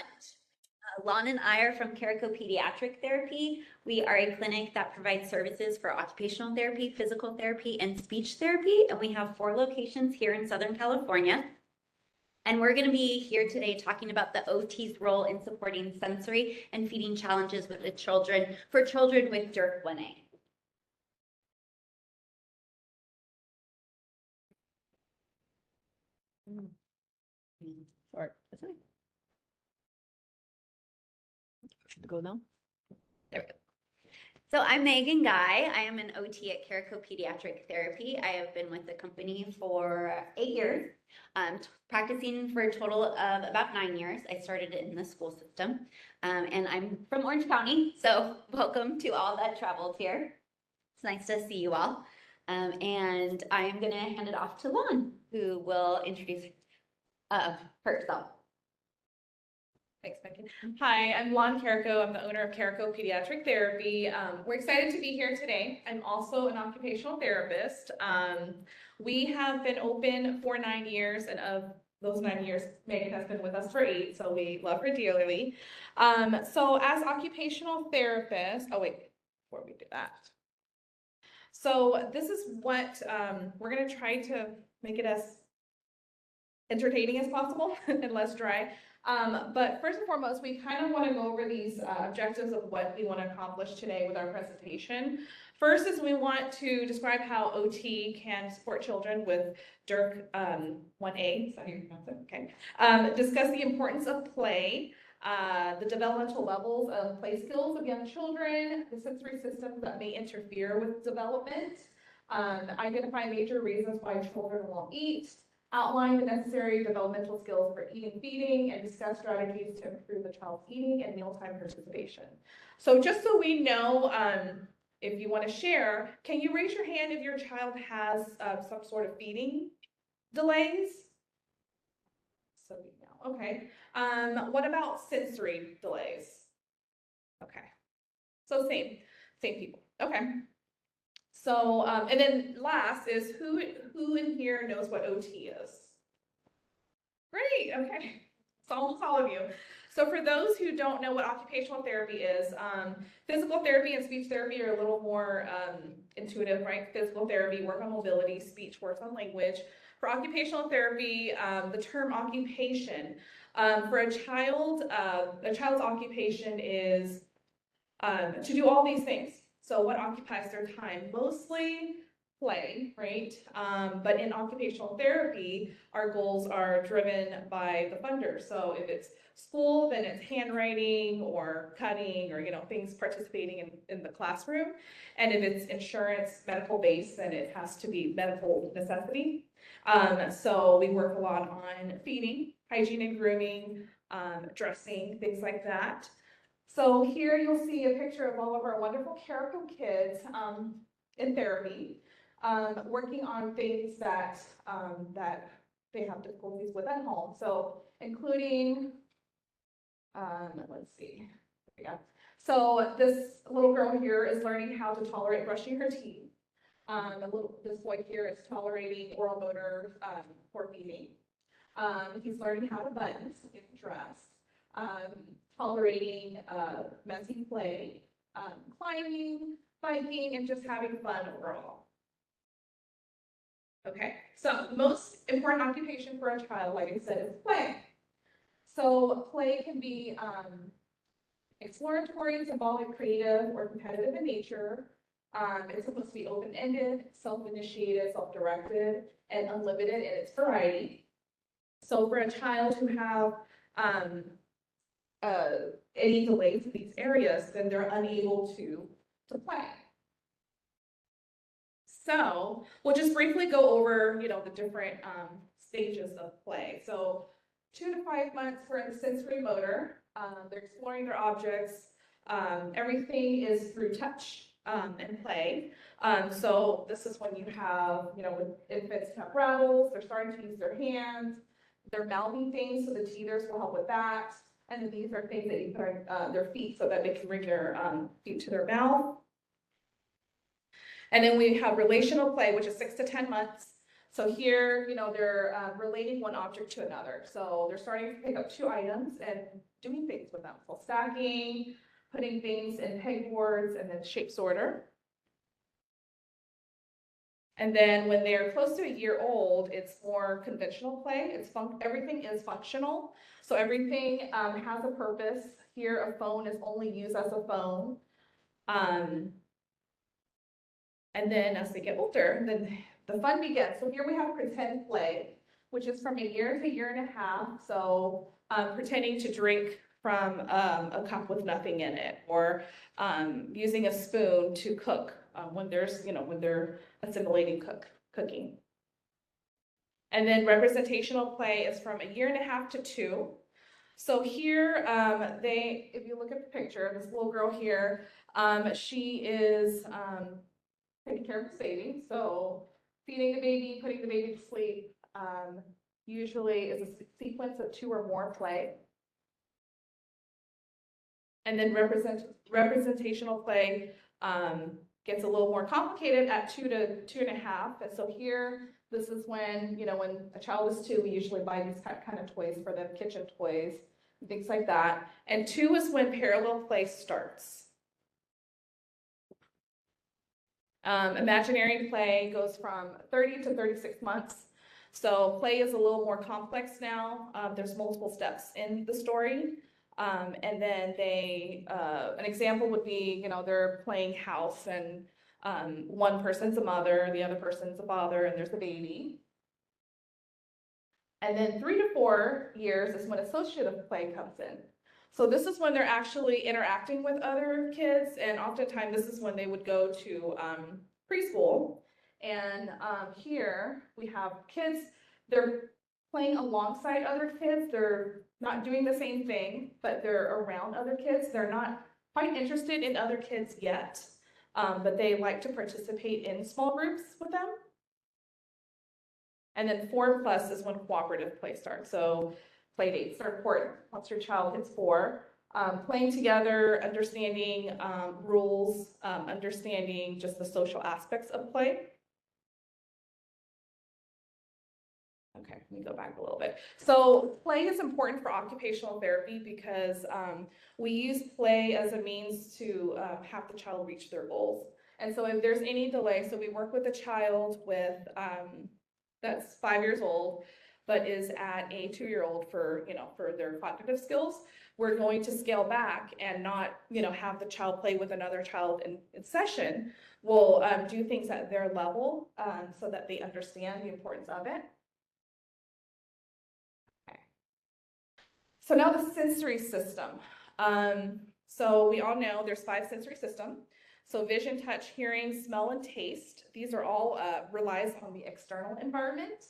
front. Lan and I are from Carrico Pediatric Therapy. We are a clinic that provides services for occupational therapy, physical therapy, and speech therapy. And we have 4 locations here in Southern California. And we're going to be here today talking about the OT's role in supporting sensory and feeding challenges with the children with DYRK1A. Sorry, should go now. There we go. So I'm Megan Guy. I am an OT at Carrico Pediatric Therapy. I have been with the company for 8 years, practicing for a total of about 9 years. I started in the school system, and I'm from Orange County, so welcome to all that traveled here. It's nice to see you all. And I am going to hand it off to Lan, who will introduce herself. Thanks, Megan. Hi, I'm Lan Carrico. I'm the owner of Carrico Pediatric Therapy. We're excited to be here today. I'm also an occupational therapist. We have been open for 9 years, and of those 9 years, Megan has been with us for 8, so we love her dearly. So as occupational therapists, before we do that. So this is what we're going to try to make it as entertaining as possible and less dry. But first and foremost, we kind of want to go over these objectives of what we want to accomplish today with our presentation. First is we want to describe how OT can support children with DYRK1A, is that how you pronounce it? Okay. Discuss the importance of play, the developmental levels of play skills of young children, the sensory systems that may interfere with development, identify major reasons why children won't eat, outline the necessary developmental skills for eating and feeding, and discuss strategies to improve the child's eating and mealtime participation. So just so we know, if you want to share, can you raise your hand if your child has some sort of feeding delays? So we know, okay. What about sensory delays? Okay, so same people, okay. So, and then last is who in here knows what OT is? Great, okay, it's almost all of you. So for those who don't know what occupational therapy is, physical therapy and speech therapy are a little more intuitive, right? Physical therapy, work on mobility, speech works on language. For occupational therapy, the term occupation, for a child's occupation is to do all these things. So what occupies their time? Mostly play, right? But in occupational therapy, our goals are driven by the funders. So if it's school, then it's handwriting or cutting or, things participating in the classroom. And if it's insurance, medical based, then it has to be medical necessity. So we work a lot on feeding, hygiene and grooming, dressing, things like that. So here you'll see a picture of all of our wonderful Carrico kids in therapy, working on things that they have difficulties with at home. So including, let's see, so this little girl here is learning how to tolerate brushing her teeth. This boy here is tolerating oral motor for feeding. He's learning how to button his dress. Tolerating messy play, climbing, biking, and just having fun overall. Okay, so most important occupation for a child, like I said, is play. So play can be exploratory, symbolic, creative, or competitive in nature. It's supposed to be open-ended, self-initiated, self-directed, and unlimited in its variety. So for a child who have any delays in these areas, then they're unable to play. So we'll just briefly go over, the different stages of play. So 2 to 5 months for the sensory motor. They're exploring their objects. Everything is through touch and play. So this is when you have, when infants have rattles, they're starting to use their hands. They're mouthing things, so the teethers will help with that. And then these are things that you put on their feet so that they can bring their feet to their mouth. And then we have relational play, which is 6 to 10 months. So here, they're relating one object to another. So they're starting to pick up 2 items and doing things with them. So stacking, putting things in pegboards, and then shape sorter. And then when they're close to a year old, it's more conventional play. Everything is functional. So everything has a purpose. Here, a phone is only used as a phone. And then as they get older, then the fun begins. So here we have pretend play, which is from a year to year and a half. So pretending to drink from a cup with nothing in it, or using a spoon to cook when they're assimilating cooking. And then representational play is from a year and a half to 2. So here, if you look at the picture, this little girl here, she is taking care of this baby. So feeding the baby, putting the baby to sleep, usually is a sequence of 2 or more play. And then representational play gets a little more complicated at 2 to 2.5. And so here, this is when, when a child is 2, we usually buy these kind of toys for them, kitchen toys, and things like that. And 2 is when parallel play starts. Imaginary play goes from 30 to 36 months. So play is a little more complex now. There's multiple steps in the story. And then an example would be, they're playing house, and one person's a mother, the other person's a father, and there's a baby. And then 3 to 4 years is when associative play comes in. So this is when they're actually interacting with other kids, and oftentimes this is when they would go to preschool. And here we have kids, they're playing alongside other kids. They're not doing the same thing, but they're around other kids. They're not quite interested in other kids yet, but they like to participate in small groups with them. And then 4+ is when cooperative play starts. So play dates are important once your child hits 4. Playing together, understanding rules, understanding just the social aspects of play. Okay, let me go back a little bit. So play is important for occupational therapy because we use play as a means to have the child reach their goals. And so if there's any delay, so we work with a child with that's 5 years old, but is at a 2-year-old for their cognitive skills, we're going to scale back and not have the child play with another child in session. We'll do things at their level so that they understand the importance of it. So now the sensory system. So we all know there's 5 sensory systems. So vision, touch, hearing, smell, and taste. These are all relies on the external environment.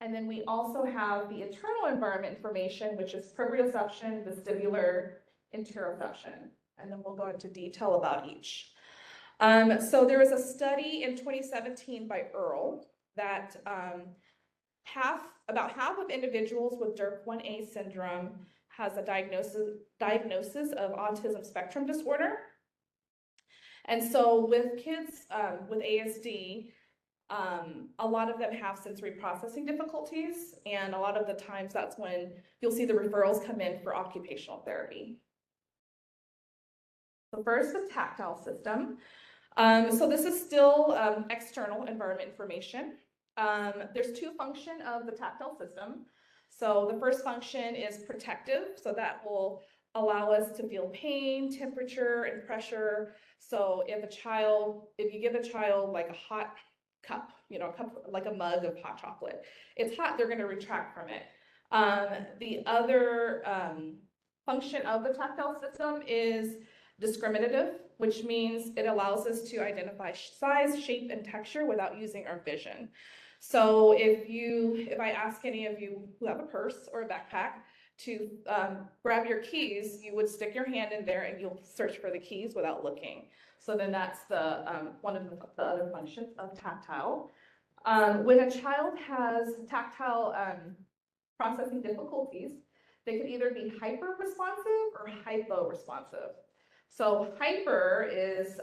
And then we also have the internal environment information, which is proprioception, vestibular, interoception. And then we'll go into detail about each. So there was a study in 2017 by Earl that about half of individuals with DYRK1A syndrome has a diagnosis of autism spectrum disorder. And so with kids with ASD, a lot of them have sensory processing difficulties, and a lot of the times that's when you'll see the referrals come in for occupational therapy. So first, the tactile system. So this is still external environment information. There's 2 functions of the tactile system. So the first function is protective, so that will allow us to feel pain, temperature, and pressure. So if you give a child like a hot cup, a cup like a mug of hot chocolate, it's hot, they're going to retract from it. The other function of the tactile system is discriminative, which means it allows us to identify size, shape, and texture without using our vision. So if I ask any of you who have a purse or a backpack to grab your keys, you would stick your hand in there and you'll search for the keys without looking. So then that's one of the other functions of tactile. When a child has tactile processing difficulties, they could either be hyper-responsive or hypo-responsive. So hyper is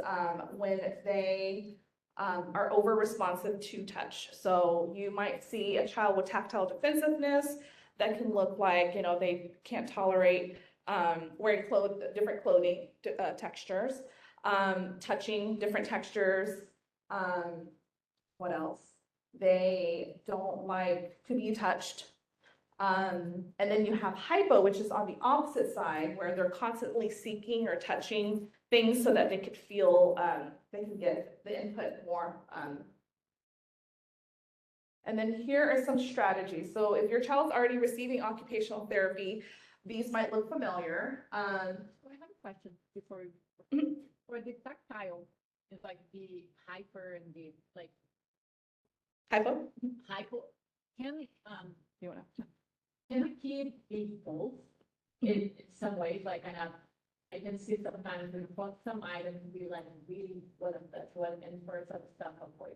when they are over-responsive to touch. So you might see a child with tactile defensiveness that can look like, they can't tolerate wearing different clothing textures, touching different textures. What else? They don't like to be touched. And then you have hypo, which is on the opposite side, where they're constantly seeking or touching things so that they could feel, they can get the input more. And then here are some strategies. So if your child's already receiving occupational therapy, these might look familiar. I have a question before we, for the tactile, it's like the hyper and the like Hypo? hypo. Can You wanna? can a kid be both in some ways? Like I can see sometimes in some items be like really what that's what, and for some stuff avoid.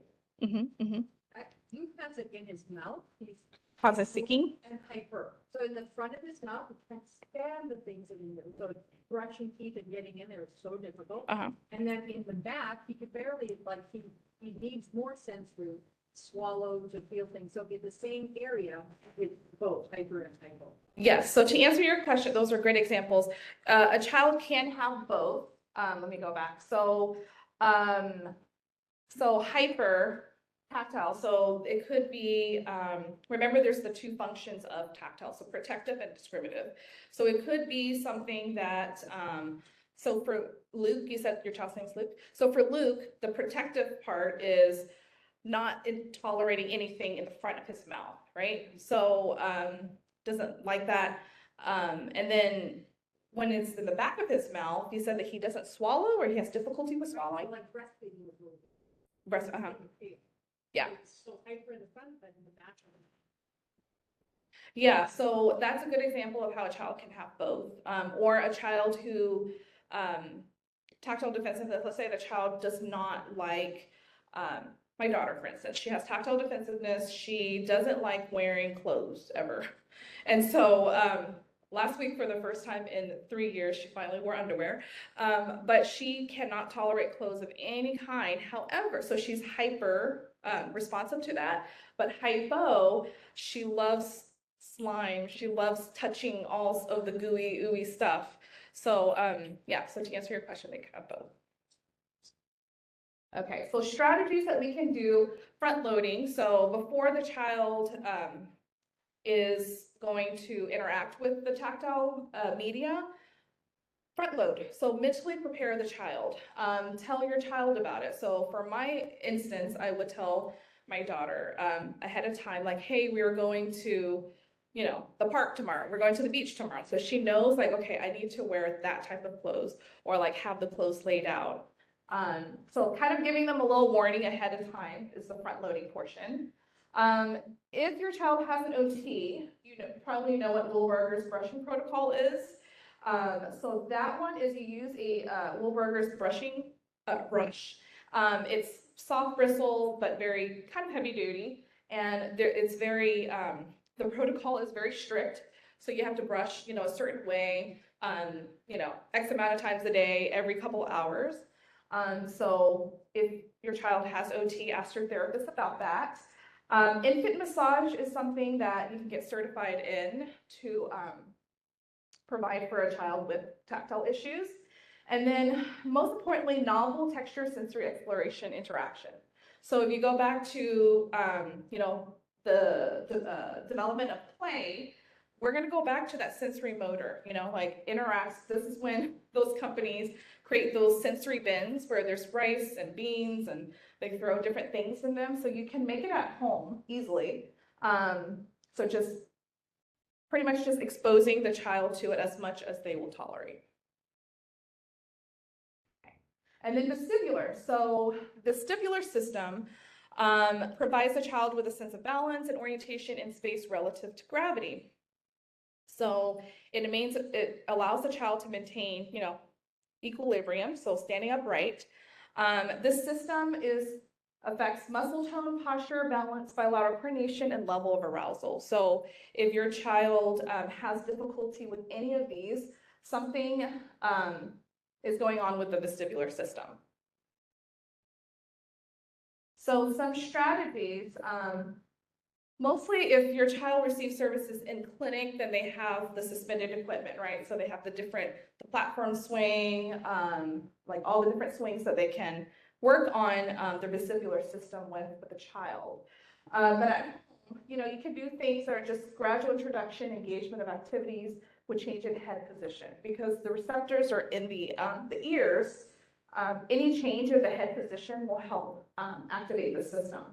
He has it in his mouth. He's Causes seeking? and hyper. So in the front of his mouth, he can't stand the things in there. So brushing teeth and getting in there is so difficult. And then in the back, he could barely, like, he needs more sensory swallow to feel things. So in the same area with both hyper and hypo. Yes, so to answer your question, those are great examples. A child can have both. Let me go back. So hyper tactile, so it could be, remember there's the two functions of tactile, so protective and discriminative. So it could be something that, so for Luke, you said your child's name is Luke. So for Luke, the protective part is not tolerating anything in the front of his mouth, right? So doesn't like that. And then when it's in the back of his mouth, you said that he doesn't swallow or he has difficulty with swallowing. Like breastfeeding with little. Breast, Yeah. So hyper in the front, but in the back. Yeah, so that's a good example of how a child can have both. Or a child who, tactile defensiveness, let's say the child does not like, my daughter, for instance, she has tactile defensiveness. She doesn't like wearing clothes ever. And so last week, for the first time in 3 years, she finally wore underwear. But she cannot tolerate clothes of any kind. However, so she's hyper responsive to that. But hypo, she loves slime. She loves touching all of the gooey, ooey stuff. So yeah, so to answer your question, they can have both. Okay, so strategies that we can do, front loading. So before the child is going to interact with the tactile media, front load. So mentally prepare the child. Tell your child about it. So for my instance, I would tell my daughter ahead of time, like, hey, we are going to, you know, the park tomorrow. We're going to the beach tomorrow. So she knows, like, okay, I need to wear that type of clothes, or like have the clothes laid out. So kind of giving them a little warning ahead of time is the front loading portion. If your child has an OT, you probably know what Wilberger's brushing protocol is. So that one is you use a Wilberger's brushing brush. It's soft bristle, but very kind of heavy duty. And it's very, the protocol is very strict. So you have to brush, you know, a certain way, you know, X amount of times a day, every couple hours. So if your child has OT, ask your therapist about that. Infant massage is something that you can get certified in to provide for a child with tactile issues. And then most importantly, novel texture sensory exploration interaction. So if you go back to, you know, the development of play, we're going to go back to that sensory motor, you know, like interacts. This is when those companies create those sensory bins where there's rice and beans and they throw different things in them. So you can make it at home easily. So just pretty much just exposing the child to it as much as they will tolerate. Okay. And then vestibular. So the vestibular system provides the child with a sense of balance and orientation in space relative to gravity. So it allows the child to maintain, you know, equilibrium, so standing upright. This system affects muscle tone, posture, balance, bilateral coordination, and level of arousal. So if your child has difficulty with any of these, something is going on with the vestibular system. So some strategies, Mostly if your child receives services in clinic, then they have the suspended equipment, right? So they have the platform swing, like all the different swings that they can work on their vestibular system with the child. You know, you can do things that are just gradual introduction, engagement of activities with change in head position, because the receptors are in the ears. Any change of the head position will help activate the system.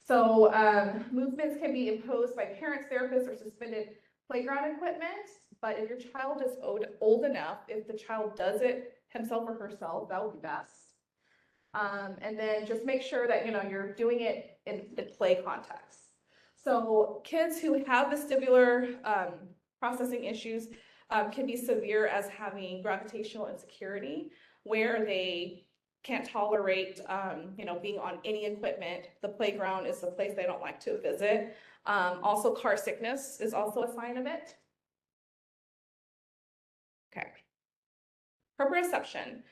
So movements can be imposed by parents, therapists, or suspended playground equipment. But if your child is old enough, if the child does it himself or herself, that would be best. And then just make sure that, you know, you're doing it in play context. So kids who have vestibular processing issues can be severe as having gravitational insecurity, where they can't tolerate, you know, being on any equipment. The playground is the place they don't like to visit. Also, car sickness is also a sign of it. Okay. Proprioception.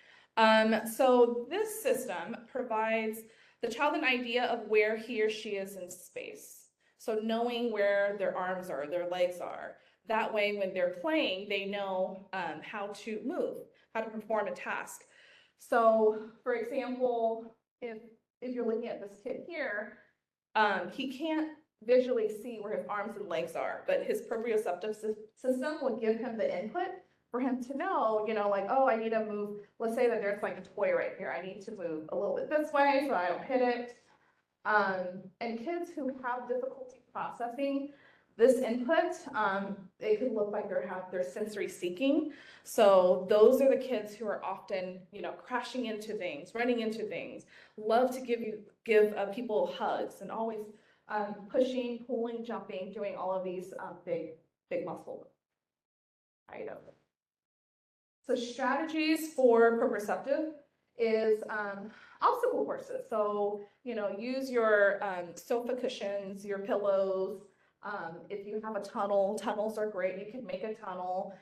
So this system provides the child an idea of where he or she is in space. So knowing where their arms are, their legs are. That way, when they're playing, they know how to move, how to perform a task. So, for example, if you're looking at this kid here, he can't visually see where his arms and legs are, but his proprioceptive system will give him the input for him to know, you know, like, oh, I need to move. Let's say that there's like a toy right here. I need to move a little bit this way so I don't hit it. And kids who have difficulty processing this input, it could look like they're sensory seeking. So those are the kids who are often, you know, crashing into things, running into things, love to give people hugs, and always pushing, pulling, jumping, doing all of these big muscle items. So strategies for proprioceptive is obstacle courses. So, you know, use your sofa cushions, your pillows. If you have a tunnel, tunnels are great. You can make a tunnel.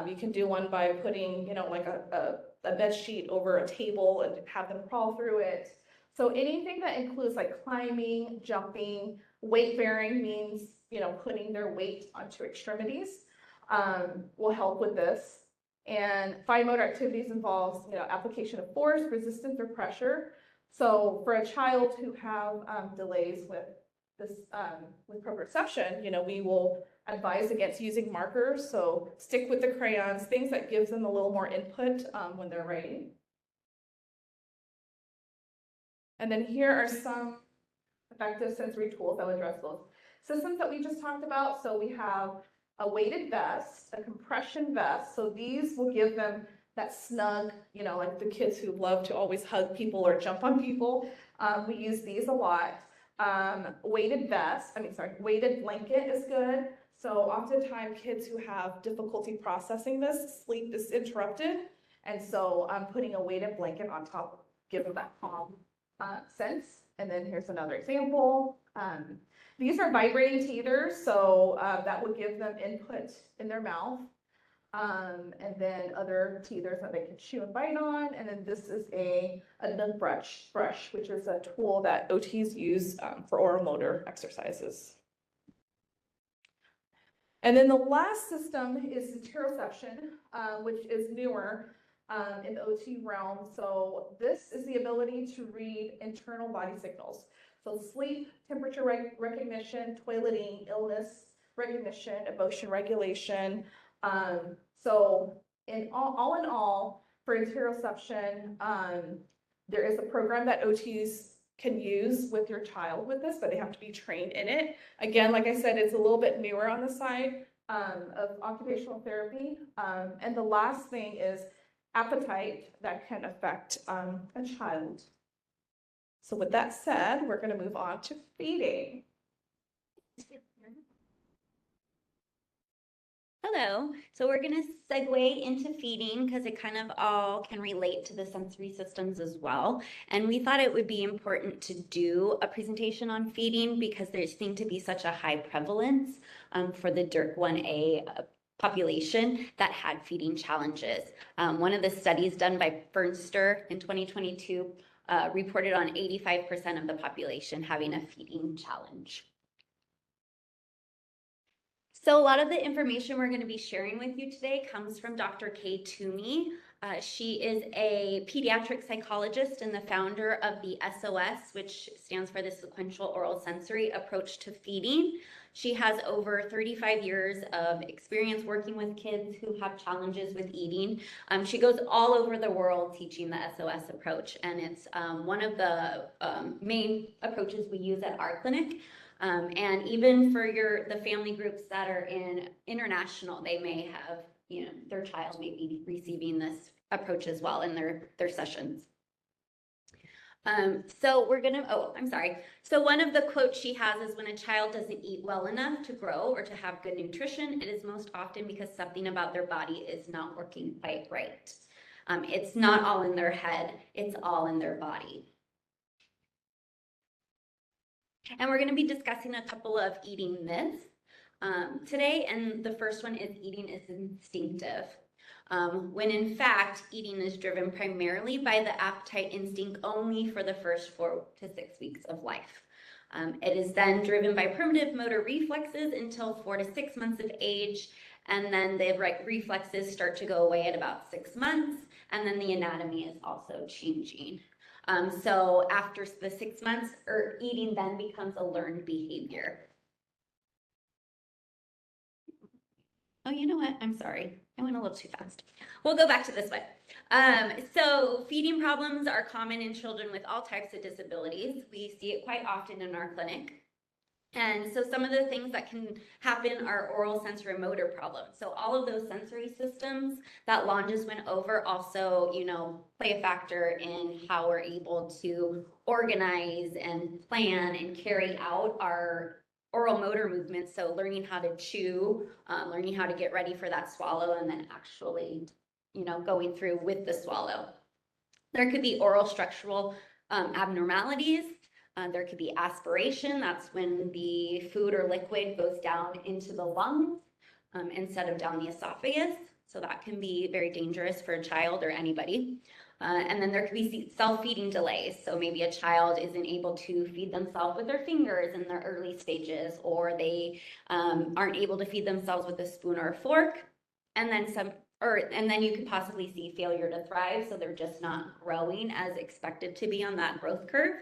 You can do one by putting, you know, like a bed sheet over a table and have them crawl through it. So anything that includes like climbing, jumping, weight bearing means, you know, putting their weight onto extremities will help with this. And fine motor activities involves, you know, application of force, resistance, or pressure. So for a child who have delays with this, with proprioception, you know, we will advise against using markers. So stick with the crayons, things that gives them a little more input when they're writing. And then here are some effective sensory tools that will address those systems that we just talked about. So we have a weighted vest, a compression vest. So these will give them that snug, you know, like the kids who love to always hug people or jump on people. We use these a lot. Weighted blanket is good. So oftentimes kids who have difficulty processing this, sleep is interrupted. And so putting a weighted blanket on top gives them that calm sense. And then here's another example. These are vibrating teethers, so that would give them input in their mouth. And then other teethers that they can chew and bite on. And then this is a nug brush, which is a tool that OTs use for oral motor exercises. And then the last system is interoception, which is newer in the OT realm. So this is the ability to read internal body signals. So sleep, temperature recognition, toileting, illness recognition, emotion regulation. So in all, for interoception, there is a program that OTs can use with your child with this, but they have to be trained in it. Again, like I said, it's a little bit newer on the side of occupational therapy. And the last thing is appetite that can affect a child. So with that said, we're going to move on to feeding. Hello. So we're going to segue into feeding because it kind of all can relate to the sensory systems as well. And we thought it would be important to do a presentation on feeding because there seemed to be such a high prevalence for the DYRK1A population that had feeding challenges. One of the studies done by Fernster in 2022 reported on 85% of the population having a feeding challenge. So a lot of the information we're going to be sharing with you today comes from Dr. Kay Toomey. She is a pediatric psychologist and the founder of the SOS, which stands for the Sequential Oral Sensory Approach to Feeding. She has over 35 years of experience working with kids who have challenges with eating. She goes all over the world teaching the SOS approach, and it's one of the main approaches we use at our clinic. And even for the family groups that are in international, they may have, their child may be receiving this approach as well in their sessions. So one of the quotes she has is, when a child doesn't eat well enough to grow or to have good nutrition, it is most often because something about their body is not working quite right. It's not all in their head, it's all in their body. And we're going to be discussing a couple of eating myths today, and the first one is eating is instinctive. When in fact, eating is driven primarily by the appetite instinct only for the first 4 to 6 weeks of life. It is then driven by primitive motor reflexes until 4 to 6 months of age, and then the reflexes start to go away at about 6 months, and then the anatomy is also changing. So after the 6 months, eating then becomes a learned behavior. Oh, you know what? I'm sorry. I went a little too fast. We'll go back to this one. So feeding problems are common in children with all types of disabilities. We see it quite often in our clinic. And so some of the things that can happen are oral sensory motor problems. So all of those sensory systems that Lan just went over also, play a factor in how we're able to organize and plan and carry out our oral motor movements. So learning how to chew, learning how to get ready for that swallow, and then actually, going through with the swallow. There could be oral structural abnormalities. There could be aspiration. That's when the food or liquid goes down into the lungs instead of down the esophagus. So that can be very dangerous for a child or anybody. And then there could be self-feeding delays. So maybe a child isn't able to feed themselves with their fingers in their early stages, or they aren't able to feed themselves with a spoon or a fork. And then you could possibly see failure to thrive. So they're just not growing as expected to be on that growth curve.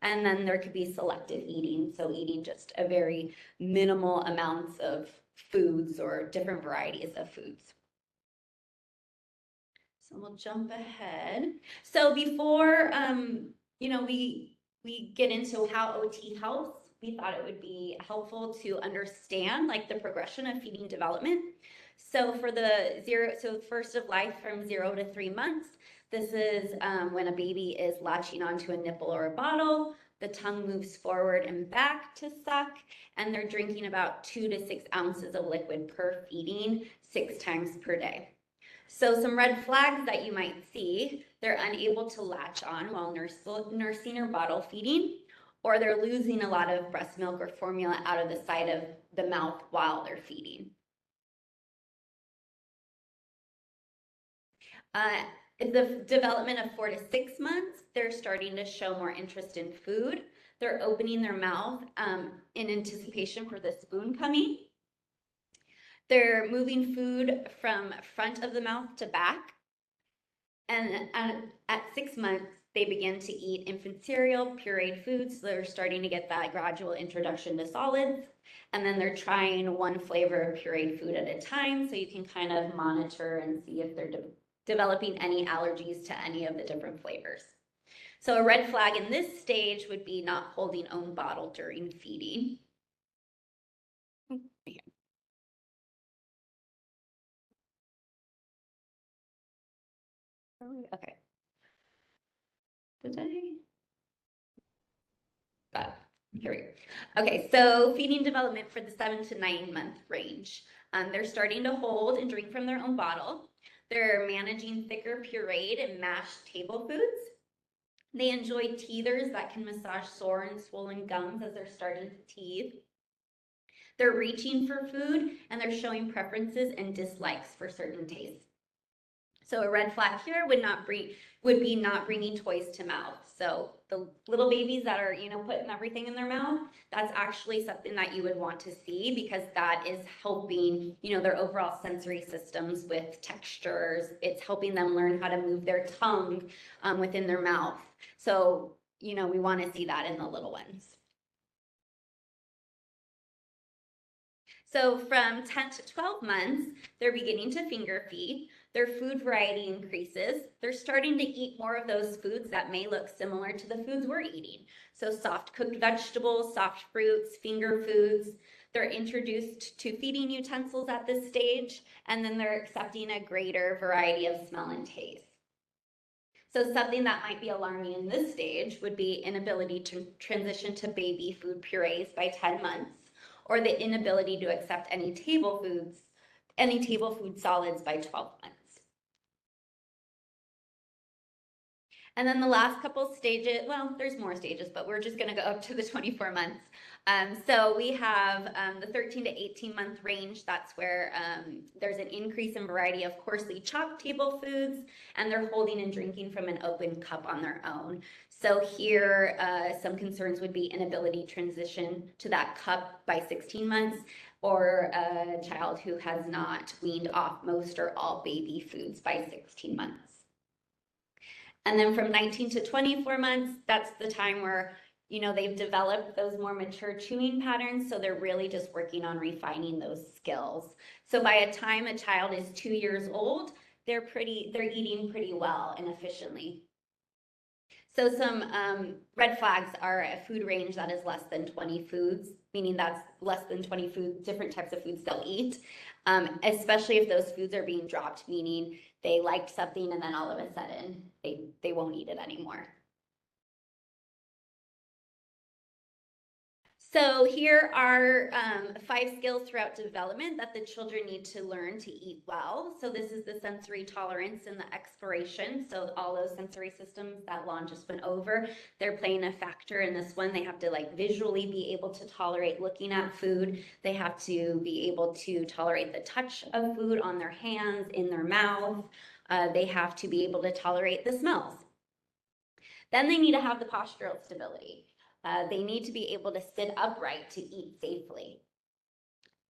And then there could be selective eating, so eating just a very minimal amounts of foods or different varieties of foods. So we'll jump ahead. So before, we get into how OT helps, we thought it would be helpful to understand the progression of feeding development. So for first of life from 0 to 3 months, this is when a baby is latching onto a nipple or a bottle. The tongue moves forward and back to suck, and they're drinking about 2 to 6 ounces of liquid per feeding 6 times per day. So some red flags that you might see: they're unable to latch on while nursing or bottle feeding, or they're losing a lot of breast milk or formula out of the side of the mouth while they're feeding. The development of 4 to 6 months, they're starting to show more interest in food. They're opening their mouth in anticipation for the spoon coming. They're moving food from front of the mouth to back. And at 6 months, they begin to eat infant cereal, pureed foods. So they're starting to get that gradual introduction to solids. And then they're trying one flavor of pureed food at a time. So you can kind of monitor and see if they're developing any allergies to any of the different flavors. So a red flag in this stage would be not holding own bottle during feeding. Okay. Here we go. Okay, so feeding development for the 7 to 9 month range. They're starting to hold and drink from their own bottle. They're managing thicker pureed and mashed table foods. They enjoy teethers that can massage sore and swollen gums as they're starting to teeth. They're reaching for food, and they're showing preferences and dislikes for certain tastes. So a red flag here would be not bringing toys to mouth. So the little babies that are, putting everything in their mouth, that's actually something that you would want to see, because that is helping, their overall sensory systems with textures. It's helping them learn how to move their tongue within their mouth. So, we want to see that in the little ones. So from 10 to 12 months, they're beginning to finger feed. Their food variety increases. They're starting to eat more of those foods that may look similar to the foods we're eating. So soft cooked vegetables, soft fruits, finger foods. They're introduced to feeding utensils at this stage, and then they're accepting a greater variety of smell and taste. So something that might be alarming in this stage would be inability to transition to baby food purees by 10 months, or the inability to accept any table food solids by 12 months. And then the last couple stages, well, there's more stages, but we're just gonna go up to the 24 months. So we have the 13 to 18 month range. That's where there's an increase in variety of coarsely chopped table foods, and they're holding and drinking from an open cup on their own. So here, some concerns would be inability to transition to that cup by 16 months, or a child who has not weaned off most or all baby foods by 16 months. And then from 19 to 24 months, that's the time where, they've developed those more mature chewing patterns. So they're really just working on refining those skills. So by a time a child is 2 years old, they're eating pretty well and efficiently. So some red flags are a food range that is less than 20 foods, meaning that's less than 20 different types of foods they'll eat, especially if those foods are being dropped, meaning they liked something and then all of a sudden they won't eat it anymore. So here are 5 skills throughout development that the children need to learn to eat well. So this is the sensory tolerance and the exploration. So all those sensory systems that Lan just went over, they're playing a factor in this one. They have to visually be able to tolerate looking at food. They have to be able to tolerate the touch of food on their hands, in their mouth. They have to be able to tolerate the smells. Then they need to have the postural stability. They need to be able to sit upright to eat safely.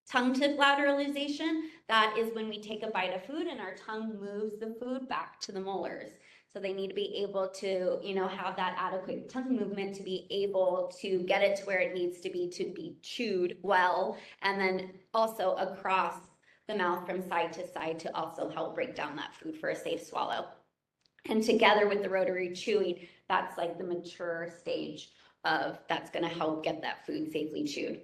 Tongue tip lateralization, that is when we take a bite of food and our tongue moves the food back to the molars. So they need to be able to, have that adequate tongue movement to be able to get it to where it needs to be chewed well, and then also across the mouth from side to also help break down that food for a safe swallow. And together with the rotary chewing, that's like the mature stage of that's going to help get that food safely chewed.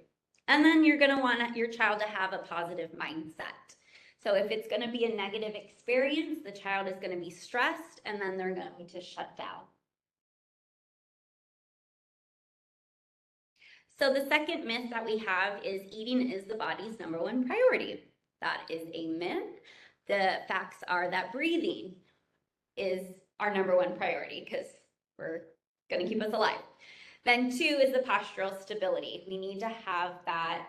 And then you're going to want your child to have a positive mindset. So if it's going to be a negative experience, the child is going to be stressed, and then they're going to shut down. So the second myth that we have is eating is the body's #1 priority. That is a myth. The facts are that breathing is our #1 priority, because we're going to keep us alive. Then 2 is the postural stability. We need to have that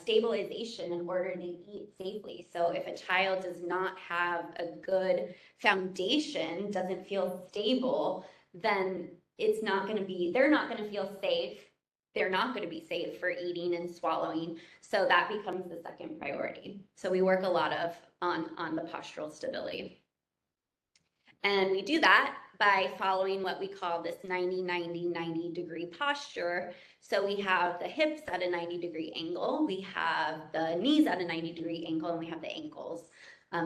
stabilization in order to eat safely. So if a child does not have a good foundation, doesn't feel stable, then they're not going to feel safe. They're not going to be safe for eating and swallowing. So that becomes the second priority. So we work a lot on the postural stability. And we do that by following what we call this 90-90-90 degree posture. So we have the hips at a 90-degree angle, we have the knees at a 90-degree angle, and we have the ankles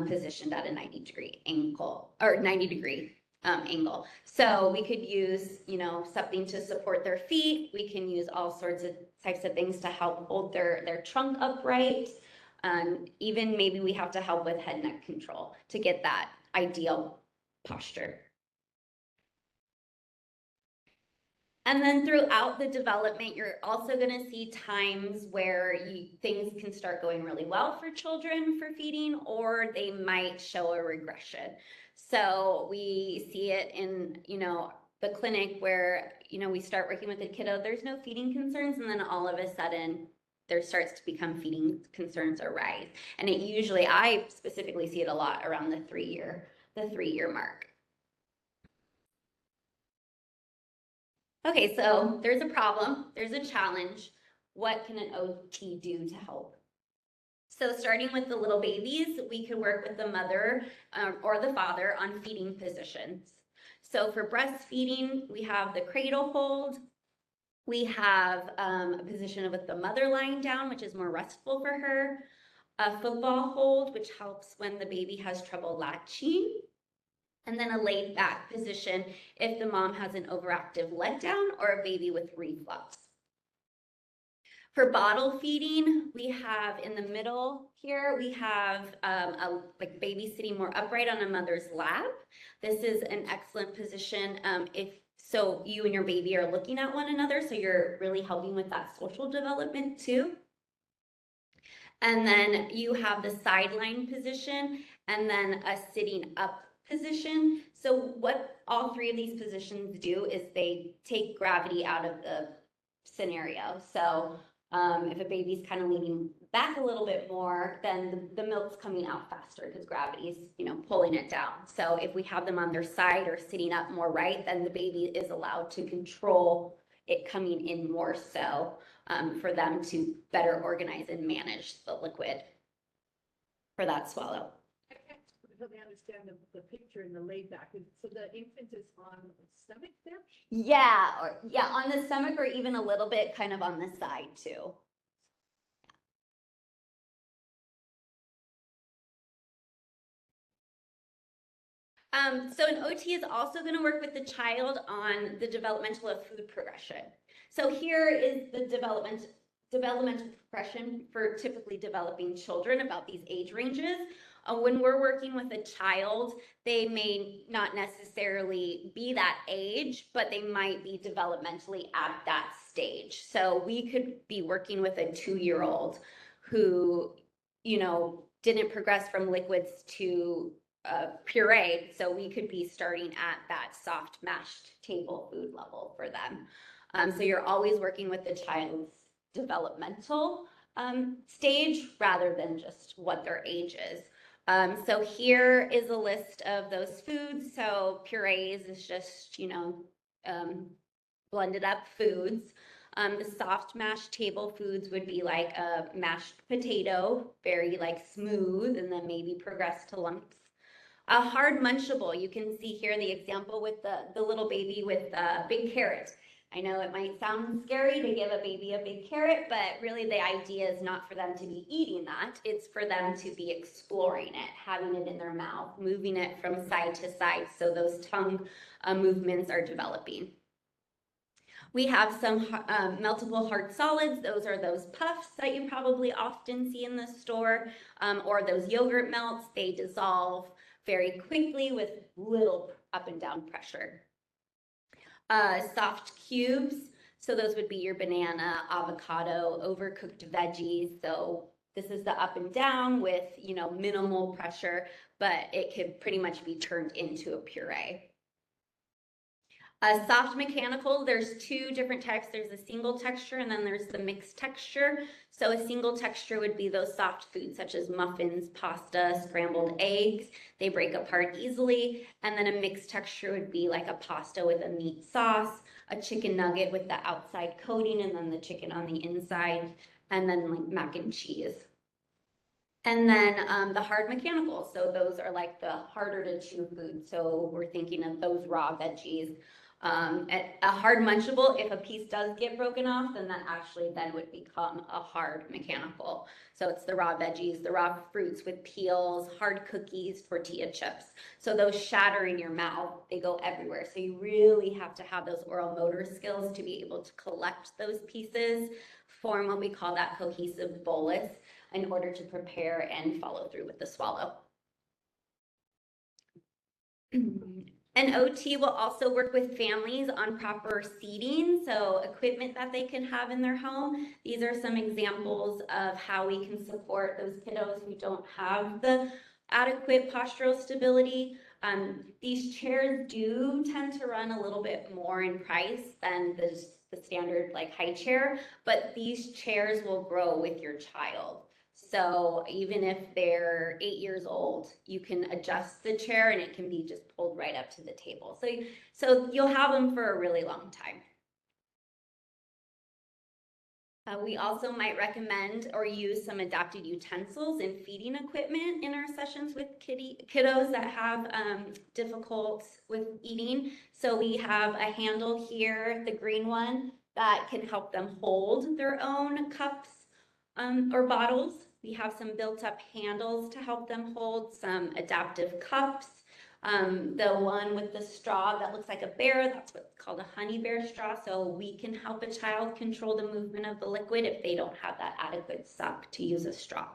positioned at a 90-degree angle, or 90-degree angle. So we could use, something to support their feet. We can use all sorts of types of things to help hold their trunk upright. Even maybe we have to help with head neck control to get that ideal posture. And then throughout the development, you're also going to see times where things can start going really well for children for feeding, or they might show a regression. So we see it in, the clinic where, we start working with a kiddo, there's no feeding concerns, and then all of a sudden there starts to become feeding concerns arise. And I specifically see it a lot around the 3-year the 3-year mark. Okay, so there's a problem, there's a challenge. What can an OT do to help? So starting with the little babies, we could work with the mother or the father on feeding positions. So for breastfeeding, we have the cradle hold. We have a position with the mother lying down, which is more restful for her. A football hold, which helps when the baby has trouble latching. And then a laid back position if the mom has an overactive letdown or a baby with reflux. For bottle feeding, we have in the middle here, we have a baby sitting more upright on a mother's lap. This is an excellent position so you and your baby are looking at one another, so you're really helping with that social development too. And then you have the sideline position and then a sitting up position. So what all 3 of these positions do is they take gravity out of the scenario. So if a baby's kind of leaning back a little bit more, then the milk's coming out faster because gravity is, pulling it down. So if we have them on their side or sitting up more right, then the baby is allowed to control it coming in more so for them to better organize and manage the liquid for that swallow. I can't really understand the picture in the laid back. So the infant is on the stomach there? Yeah, on the stomach or even a little bit kind of on the side too. So an OT is also going to work with the child on the developmental of food progression. So here is the developmental progression for typically developing children about these age ranges. When we're working with a child, they may not necessarily be that age, but they might be developmentally at that stage. So we could be working with a 2-year-old who, didn't progress from liquids to puree. So we could be starting at that soft mashed table food level for them. So you're always working with the child's developmental stage rather than just what their age is. So here is a list of those foods. So purees is just, blended up foods. The soft mashed table foods would be like a mashed potato, very smooth, and then maybe progress to lumps. A hard munchable, you can see here the example with the little baby with a big carrot. I know it might sound scary to give a baby a big carrot, but really the idea is not for them to be eating that. It's for them to be exploring it, having it in their mouth, moving it from side to side so those tongue movements are developing. We have some meltable hard solids. Those are those puffs that you probably often see in the store, or those yogurt melts. They dissolve very quickly with little up and down pressure. Soft cubes, so those would be your banana, avocado, overcooked veggies. So this is the up and down with, minimal pressure, but it could pretty much be turned into a puree. Soft mechanical, there's 2 different types. There's a single texture and then there's the mixed texture. So a single texture would be those soft foods such as muffins, pasta, scrambled eggs. They break apart easily. And then a mixed texture would be like a pasta with a meat sauce, a chicken nugget with the outside coating and then the chicken on the inside, and then like mac and cheese. And then the hard mechanical. So those are like the harder to chew food. So we're thinking of those raw veggies. A hard munchable, if a piece does get broken off, then that actually then would become a hard mechanical. So it's the raw veggies, the raw fruits with peels, hard cookies, tortilla chips. So those shatter in your mouth, they go everywhere. So you really have to have those oral motor skills to be able to collect those pieces, form what we call that cohesive bolus in order to prepare and follow through with the swallow. An OT will also work with families on proper seating, so equipment that they can have in their home. These are some examples of how we can support those kiddos who don't have the adequate postural stability. These chairs do tend to run a little bit more in price than the standard high chair, but these chairs will grow with your child. So even if they're 8 years old, you can adjust the chair and it can be just pulled right up to the table. So you'll have them for a really long time. We also might recommend or use some adapted utensils and feeding equipment in our sessions with kiddos that have difficult with eating. So we have a handle here, the green one, that can help them hold their own cups or bottles. We have some built-up handles to help them hold some adaptive cups. The one with the straw that looks like a bear, that's what's called a honey bear straw. So we can help a child control the movement of the liquid if they don't have that adequate suck to use a straw.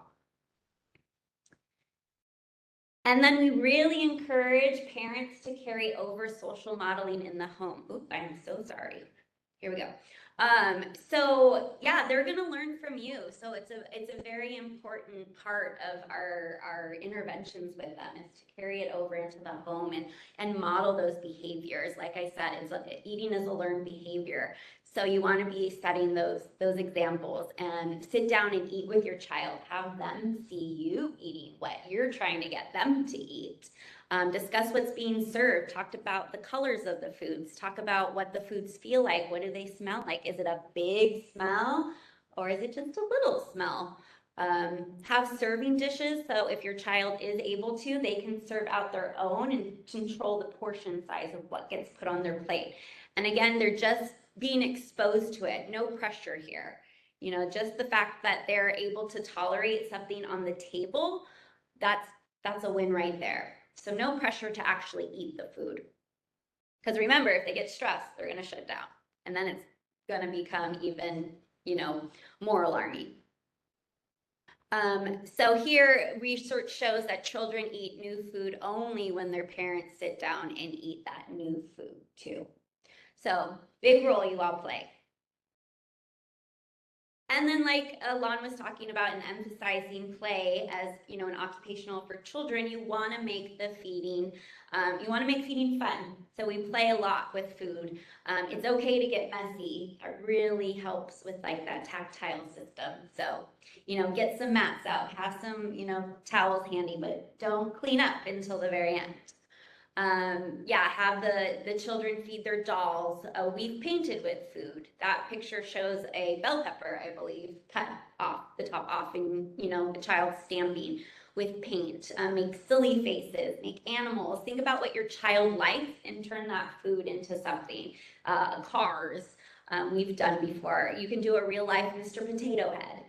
And then we really encourage parents to carry over social modeling in the home. Oop, I'm so sorry. Here we go. So yeah, they're gonna learn from you. So it's a very important part of our interventions with them is to carry it over into the home and model those behaviors. Like I said, eating is a learned behavior. So you want to be setting those examples and sit down and eat with your child. Have them see you eating what you're trying to get them to eat. Discuss what's being served, talked about the colors of the foods, talk about what the foods feel like, what do they smell like? Is it a big smell or is it just a little smell? Have serving dishes, so if your child is able to, they can serve out their own and control the portion size of what gets put on their plate. And again, they're just being exposed to it, no pressure here. You know, just the fact that they're able to tolerate something on the table, that's a win right there. So no pressure to actually eat the food. Because remember, if they get stressed, they're going to shut down. And then it's going to become even, you know, more alarming. So here, research shows that children eat new food only when their parents sit down and eat that new food too. So big role you all play. And then like Lan was talking about and emphasizing play as, you know, an occupational for children, you want to make the feeding, you want to make feeding fun. So we play a lot with food. It's okay to get messy. It really helps with like that tactile system. So, you know, get some mats out, have some, you know, towels handy, but don't clean up until the very end. Yeah, have the children feed their dolls. We've painted with food. That picture shows a bell pepper, I believe, cut off, the top off, and, you know, the child stamping with paint. Make silly faces, make animals. Think about what your child likes and turn that food into something. Cars, we've done before. You can do a real life Mr. Potato Head.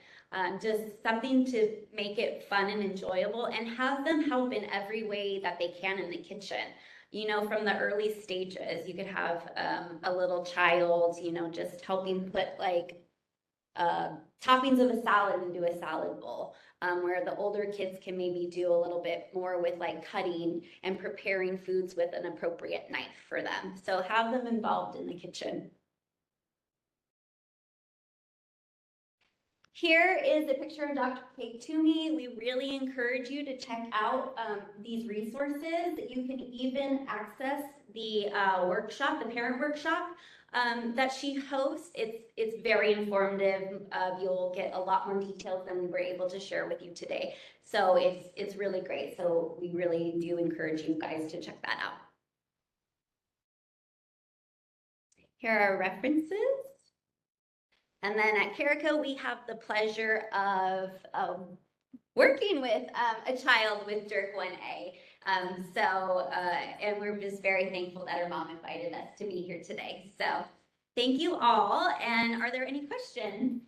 Just something to make it fun and enjoyable and have them help in every way that they can in the kitchen. You know, from the early stages, you could have a little child, you know, just helping put like toppings of a salad into a salad bowl, where the older kids can maybe do a little bit more with like cutting and preparing foods with an appropriate knife for them. So have them involved in the kitchen. Here is a picture of Dr. Kate Toomey. We really encourage you to check out these resources. You can even access the workshop, the parent workshop that she hosts. It's very informative. You'll get a lot more details than we were able to share with you today. So it's really great. So we really do encourage you guys to check that out. Here are references. And then at Carrico, we have the pleasure of working with a child with DYRK1A. And we're just very thankful that her mom invited us to be here today. So thank you all. And are there any questions?